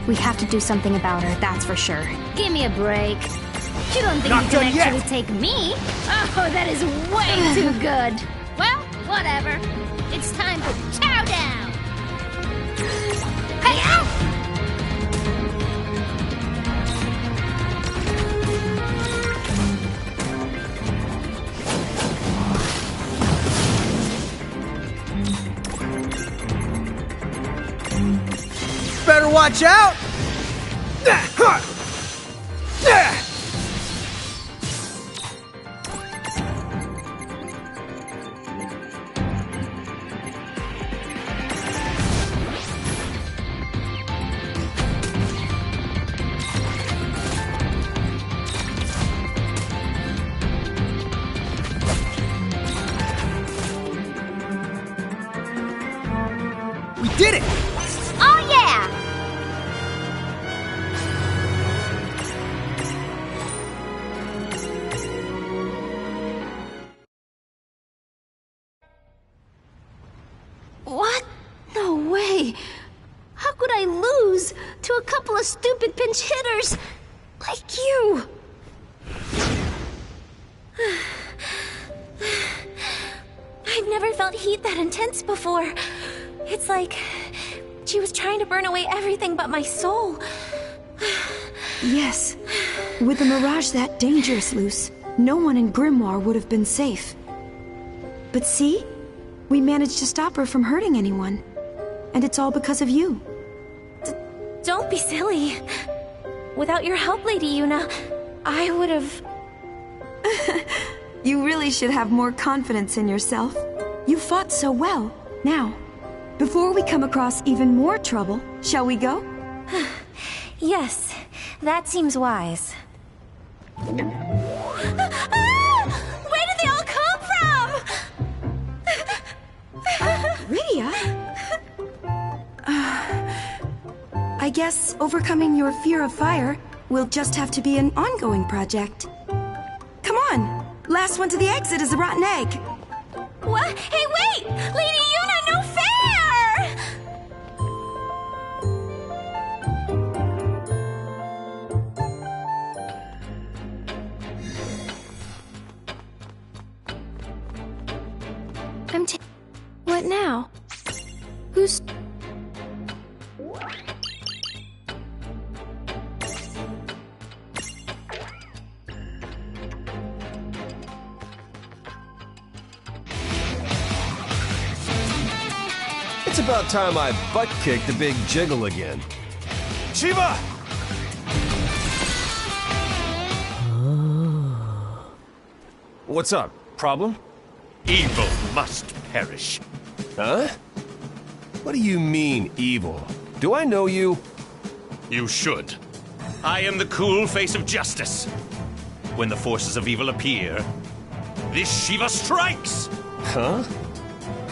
We have to do something about her, that's for sure. Give me a break. You don't think Not you can done actually yet. take me? Oh, that is way too good. Well, whatever. It's time for chow down. Hey-ya! Better watch out! We did it! Oh yeah! What? No way. How could I lose to a couple of stupid pinch hitters like you? I've never felt heat that intense before. It's like she was trying to burn away everything but my soul. Yes. With the mirage that dangerous, Luce, no one in Grimoire would have been safe. But see? We managed to stop her from hurting anyone. And it's all because of you. Don't be silly. Without your help, Lady Yuna, I would have... You really should have more confidence in yourself. You fought so well. Now, before we come across even more trouble, shall we go? Yes, that seems wise. Where did they all come from? Rydia? I guess overcoming your fear of fire will just have to be an ongoing project. Come on, Last one to the exit is a rotten egg. What? Hey, wait! Lady Yuna, no fair! What now? Who's... It's about time I butt-kicked the big jiggle again. Shiva! What's up? Problem? Evil must perish. Huh? What do you mean, evil? Do I know you? You should. I am the cool face of justice. When the forces of evil appear, this Shiva strikes! Huh?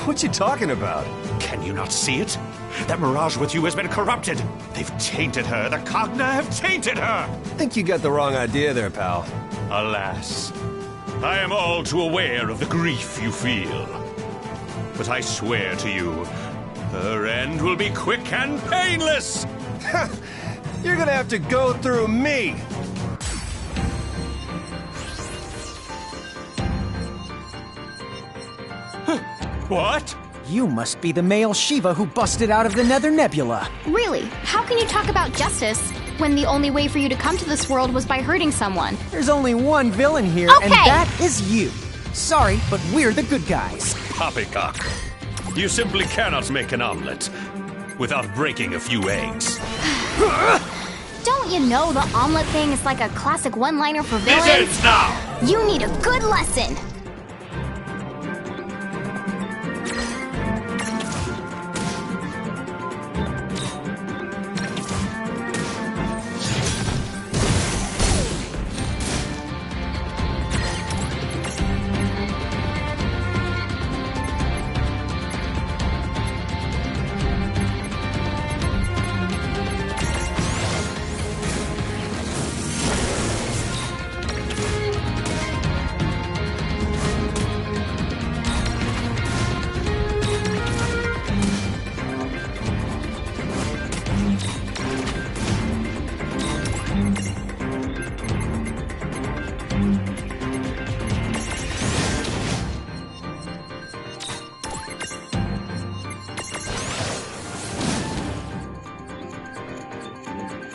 What you talking about? Can you not see it? That mirage with you has been corrupted. They've tainted her. The Cogna have tainted her. Think you got the wrong idea there, pal. Alas, I am all too aware of the grief you feel. But I swear to you, her end will be quick and painless. You're gonna have to go through me. What? You must be the male Shiva who busted out of the Nether Nebula. Really? How can you talk about justice when the only way for you to come to this world was by hurting someone? There's only one villain here, Okay. and that is you. Sorry, but we're the good guys. Poppycock, you simply cannot make an omelet without breaking a few eggs. Don't you know the omelet thing is like a classic one-liner for It villains? ends now! You need a good lesson.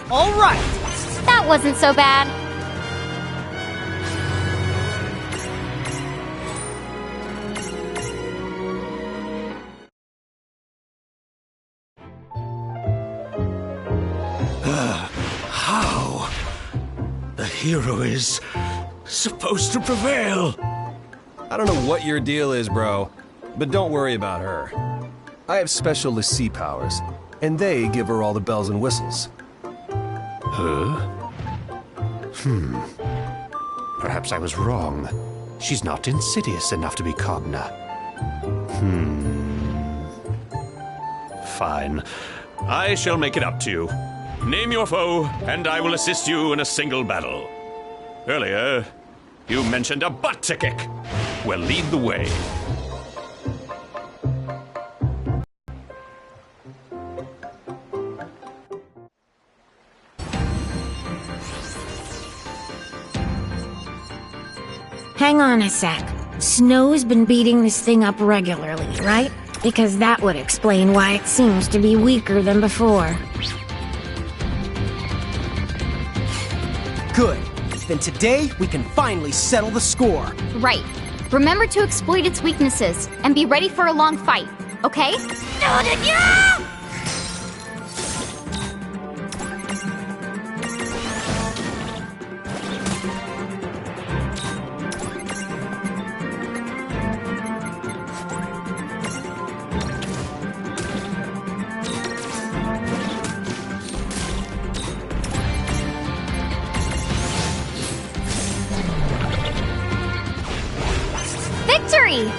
All right. That wasn't so bad. How? The hero is supposed to prevail. I don't know what your deal is, bro, but don't worry about her. I have special Lassie powers, and they give her all the bells and whistles. Huh? Perhaps I was wrong. She's not insidious enough to be Cogna. Fine. I shall make it up to you. Name your foe, and I will assist you in a single battle. Earlier, you mentioned a butt-to-kick. Well, lead the way. Hang on a sec. Snow's been beating this thing up regularly, right? Because that would explain why it seems to be weaker than before. Good. Then today, we can finally settle the score. Right. Remember to exploit its weaknesses and be ready for a long fight, okay? Victory!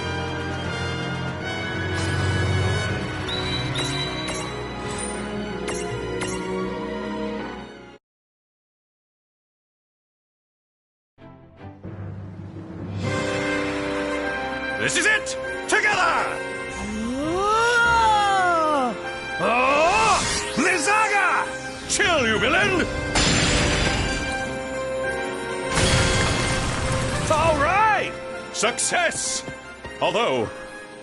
This is it! Together! Whoa! Oh! Lizaga! Chill, you villain! All right! Success! Although,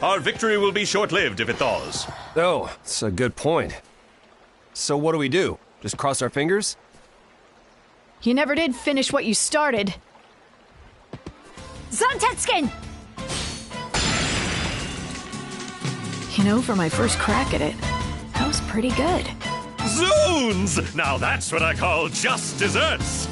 our victory will be short-lived if it thaws. Oh, that's a good point. So what do we do? Just cross our fingers? You never did finish what you started. Zontetskin! You know, for my first crack at it, that was pretty good. Zoons! Now that's what I call just desserts!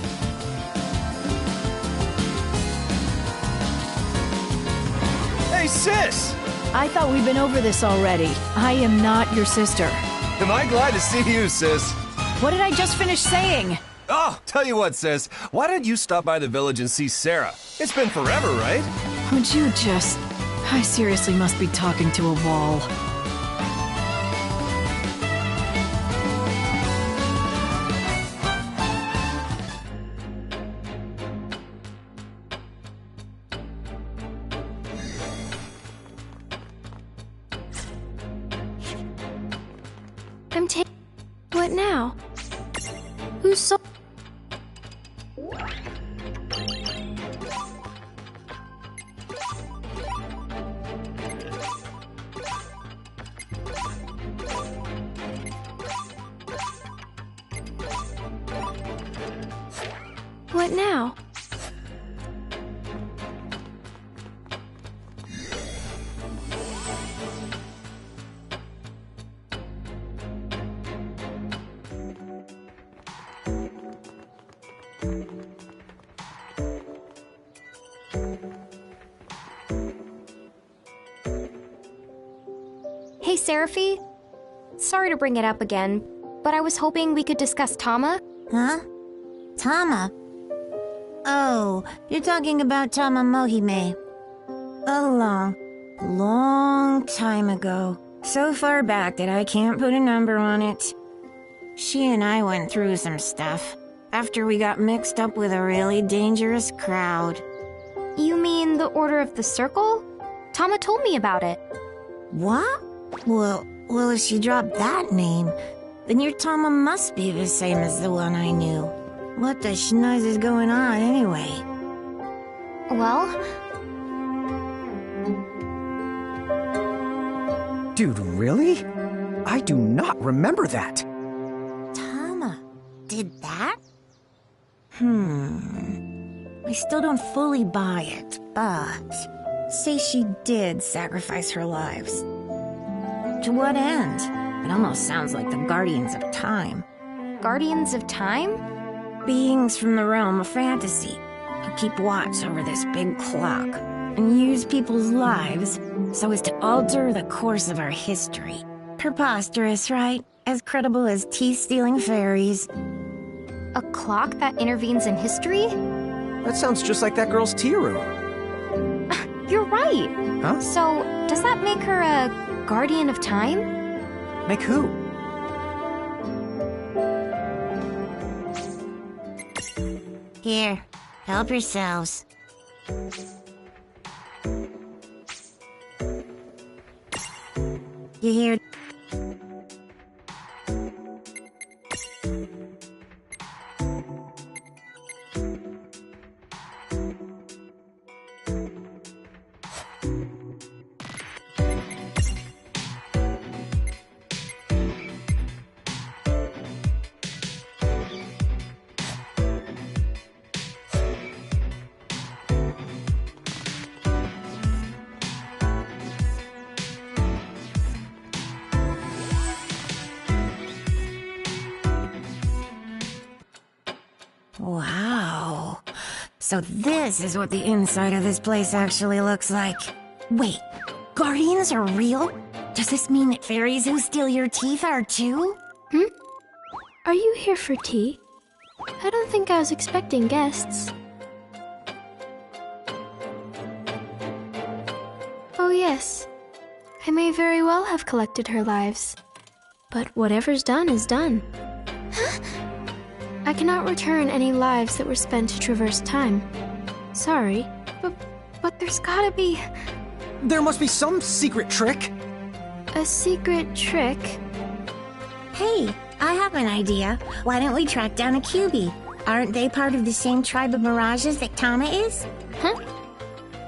Hey, sis! I thought we'd been over this already. I am not your sister. Am I glad to see you, sis? What did I just finish saying? Oh, tell you what, sis. Why don't you stop by the village and see Sarah? It's been forever, right? Would you just... I seriously must be talking to a wall. I'm taking... What now? Who's so... What now? Hey, Seraphy. Sorry to bring it up again, but I was hoping we could discuss Tama. Huh? Tama? Oh, you're talking about Tama Mohime. A long time ago. So far back that I can't put a number on it. She and I went through some stuff after we got mixed up with a really dangerous crowd. You mean the Order of the Circle? Tama told me about it. What? Well, if she dropped that name, then your Tama must be the same as the one I knew. What the schnoz is going on, anyway? Well... Dude, really? I do not remember that. Tama did that? I still don't fully buy it, but... say she did sacrifice her lives. To what end? It almost sounds like the Guardians of Time. Guardians of Time? Beings from the realm of fantasy, who keep watch over this big clock, and use people's lives so as to alter the course of our history. Preposterous, right? As credible as teeth-stealing fairies. A clock that intervenes in history? That sounds just like that girl's tea room. You're right. Huh? So, does that make her a Guardian of Time? Make who? Here, help yourselves. You hear? Wow. So this is what the inside of this place actually looks like. Wait, Guardians are real? Does this mean that fairies who steal your teeth are too? Are you here for tea? I don't think I was expecting guests. Oh yes, I may very well have collected her lives. But whatever's done is done. I cannot return any lives that were spent to traverse time. Sorry, but there's gotta be... There must be some secret trick. A secret trick? Hey, I have an idea. Why don't we track down a QB? Aren't they part of the same tribe of mirages that Tama is? Huh?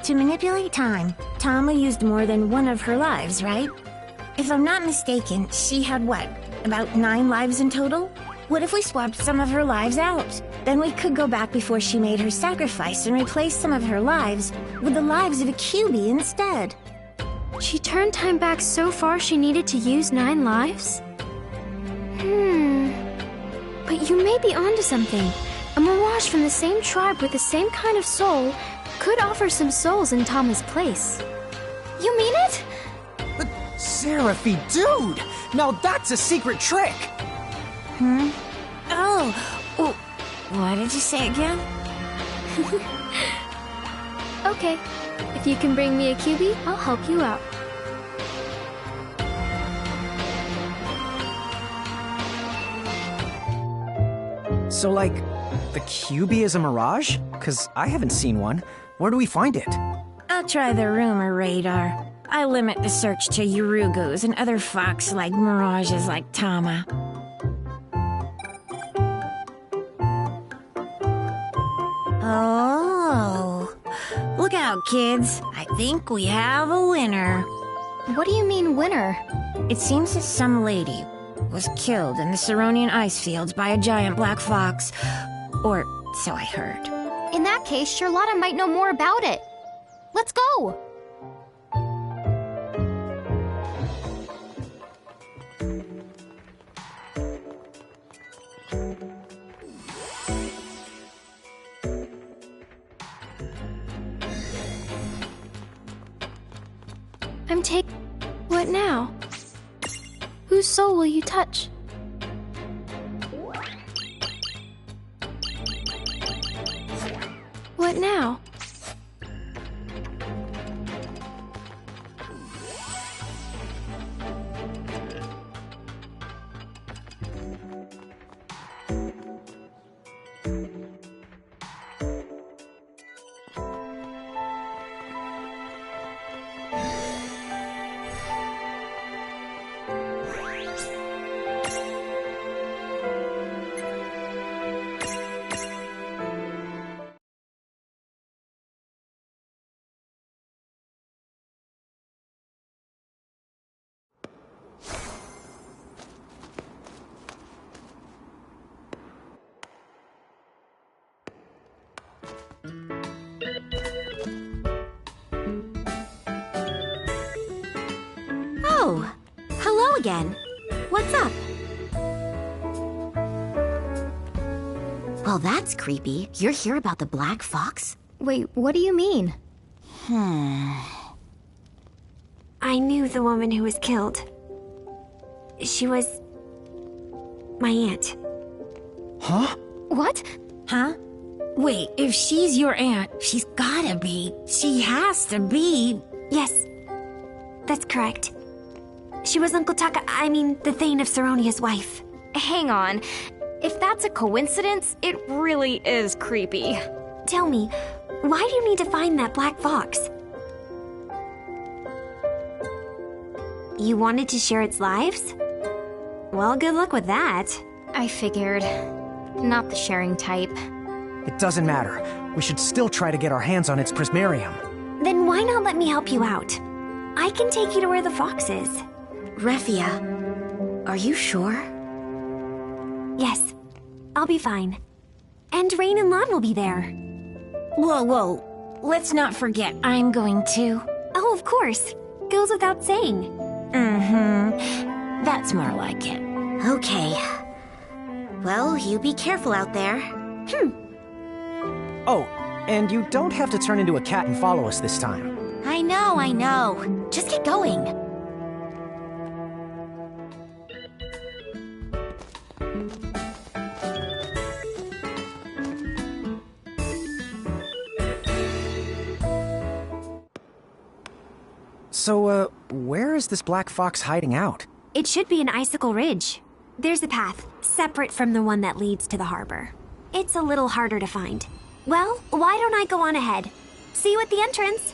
To manipulate time, Tama used more than one of her lives, right? If I'm not mistaken, she had what? About 9 lives in total? What if we swapped some of her lives out? Then we could go back before she made her sacrifice and replace some of her lives with the lives of a QB instead. She turned time back so far she needed to use 9 lives? But you may be onto something. A mirage from the same tribe with the same kind of soul could offer some souls in Tama's place. You mean it? But Seraphy, dude! Now that's a secret trick! Oh, what did you say again? Okay, if you can bring me a QB, I'll help you out. So, like, the QB is a mirage? 'Cause I haven't seen one. Where do we find it? I'll try the rumor radar. I limit the search to Urugos and other fox-like mirages like Tama. Oh, look out, kids. I think we have a winner. What do you mean, winner? It seems that some lady was killed in the Ceronian ice fields by a giant black fox. Or so I heard. In that case, Charlotta might know more about it. Let's go! What now? Whose soul will you touch? What now? Oh, hello again. What's up? Well, that's creepy. You're here about the Black Fox? Wait, what do you mean? I knew the woman who was killed. She was my aunt. Huh? What? Huh? Wait, if she's your aunt, she's gotta be. She has to be. Yes, that's correct. She was Uncle Taka, the Thane of Ceronia's wife. Hang on. If that's a coincidence, it really is creepy. Tell me, why do you need to find that black fox? You wanted to share its lives? Well, good luck with that. I figured. Not the sharing type. It doesn't matter. We should still try to get our hands on its prismarium. Then why not let me help you out? I can take you to where the fox is. Refia, are you sure? Yes, I'll be fine. And Rain and Lon will be there. Whoa. Let's not forget I'm going too. Oh, of course. Goes without saying. That's more like it. Okay. Well, you be careful out there. Oh, and you don't have to turn into a cat and follow us this time. I know. Just get going. So, where is this black fox hiding out? It should be an Icicle Ridge. There's a path, separate from the one that leads to the harbor. It's a little harder to find. Well, why don't I go on ahead? See you at the entrance.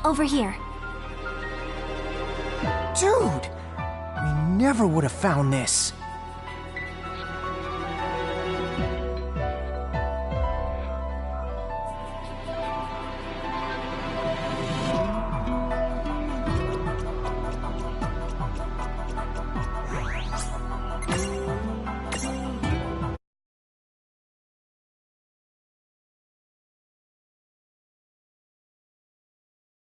Over here. Dude! We never would have found this.